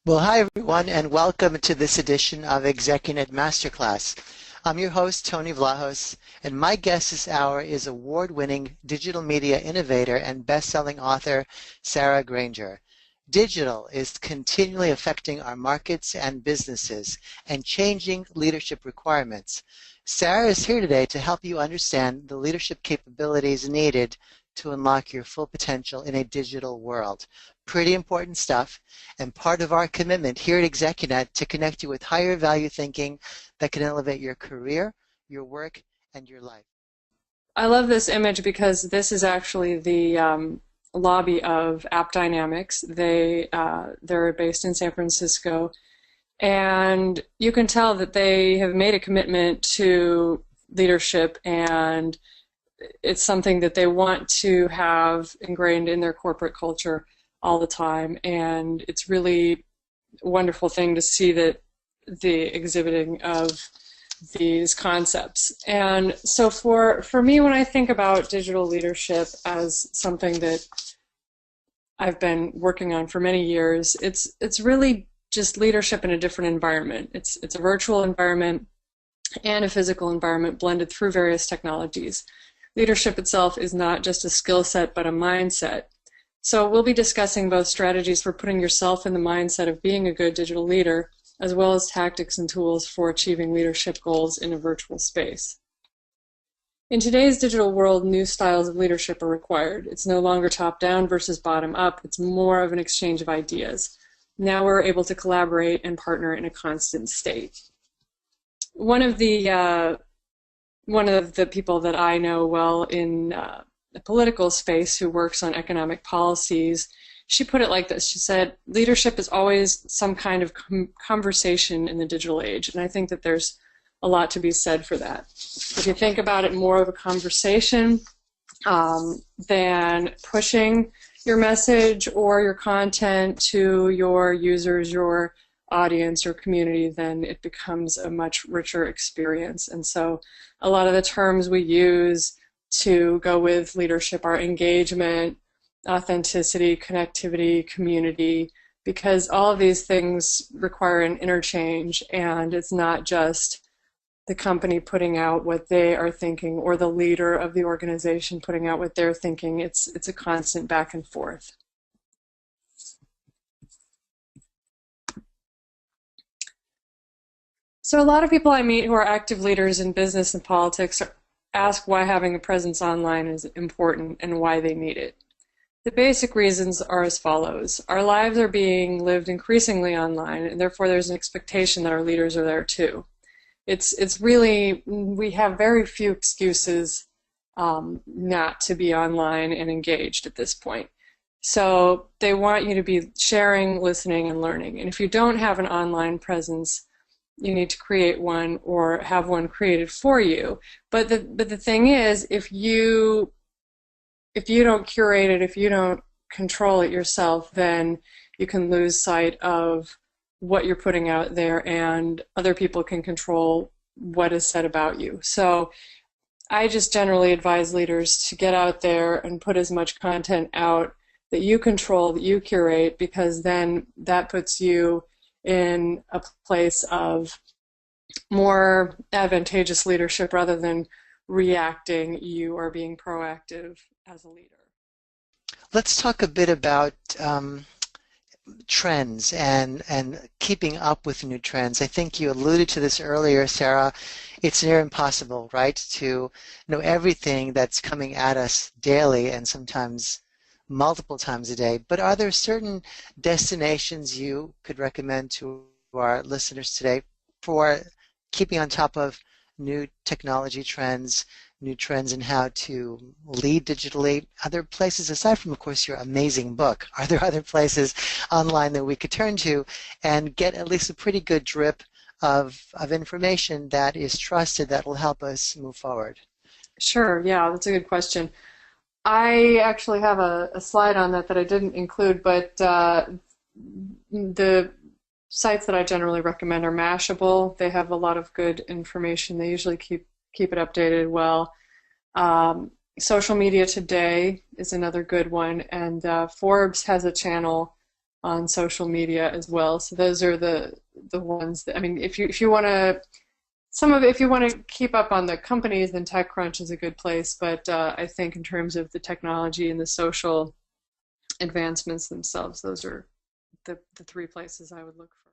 Well, hi everyone, and welcome to this edition of ExecuNet Masterclass. I'm your host, Tony Vlahos, and my guest this hour is award-winning digital media innovator and best-selling author, Sarah Granger. Digital is continually affecting our markets and businesses and changing leadership requirements. Sarah is here today to help you understand the leadership capabilities needed to unlock your full potential in a digital world. Pretty important stuff, and part of our commitment here at ExecuNet to connect you with higher value thinking that can elevate your career, your work, and your life. I love this image because this is actually the lobby of App Dynamics. They're based in San Francisco, and you can tell that they have made a commitment to leadership, and it's something that they want to have ingrained in their corporate culture all the time. And it's really a wonderful thing to see that the exhibiting of these concepts. And so for me, when I think about digital leadership as something that I've been working on for many years, it's really just leadership in a different environment. It's a virtual environment and a physical environment blended through various technologies. Leadership itself is not just a skill set, but a mindset. So we'll be discussing both strategies for putting yourself in the mindset of being a good digital leader, as well as tactics and tools for achieving leadership goals in a virtual space. In today's digital world, new styles of leadership are required. It's no longer top-down versus bottom-up. It's more of an exchange of ideas. Now we're able to collaborate and partner in a constant state. One of the people that I know well in the political space who works on economic policies, she put it like this. She said, leadership is always some kind of conversation in the digital age. And I think that there's a lot to be said for that. If you think about it more of a conversation than pushing your message or your content to your users, your audience or community, then it becomes a much richer experience. And so a lot of the terms we use to go with leadership are engagement, authenticity, connectivity, community, because all of these things require an interchange, and it's not just the company putting out what they are thinking or the leader of the organization putting out what they're thinking. It's a constant back and forth. So a lot of people I meet who are active leaders in business and politics ask why having a presence online is important and why they need it. The basic reasons are as follows. Our lives are being lived increasingly online, and therefore there's an expectation that our leaders are there too. It's really, we have very few excuses not to be online and engaged at this point. So they want you to be sharing, listening, and learning. And if you don't have an online presence, you need to create one or have one created for you. But the thing is, if you don't curate it, if you don't control it yourself, then you can lose sight of what you're putting out there, and other people can control what is said about you. So I just generally advise leaders to get out there and put as much content out that you control, that you curate, because then that puts you in a place of more advantageous leadership rather than reacting. You are being proactive as a leader. Let's talk a bit about trends and keeping up with new trends. I think you alluded to this earlier, Sarah. It's near impossible, right, to know everything that's coming at us daily and sometimes multiple times a day. But are there certain destinations you could recommend to our listeners today for keeping on top of new technology trends, new trends in how to lead digitally? Other places, aside from, of course, your amazing book, are there other places online that we could turn to and get at least a pretty good drip of information that is trusted that will help us move forward? Sure, yeah, that's a good question. I actually have a slide on that I didn't include, but the sites that I generally recommend are Mashable. They have a lot of good information. They usually keep it updated well. Social Media Today is another good one, and Forbes has a channel on social media as well. So those are the ones that, I mean, if you want to some of it, if you want to keep up on the companies, then TechCrunch is a good place. But I think in terms of the technology and the social advancements themselves, those are the three places I would look for.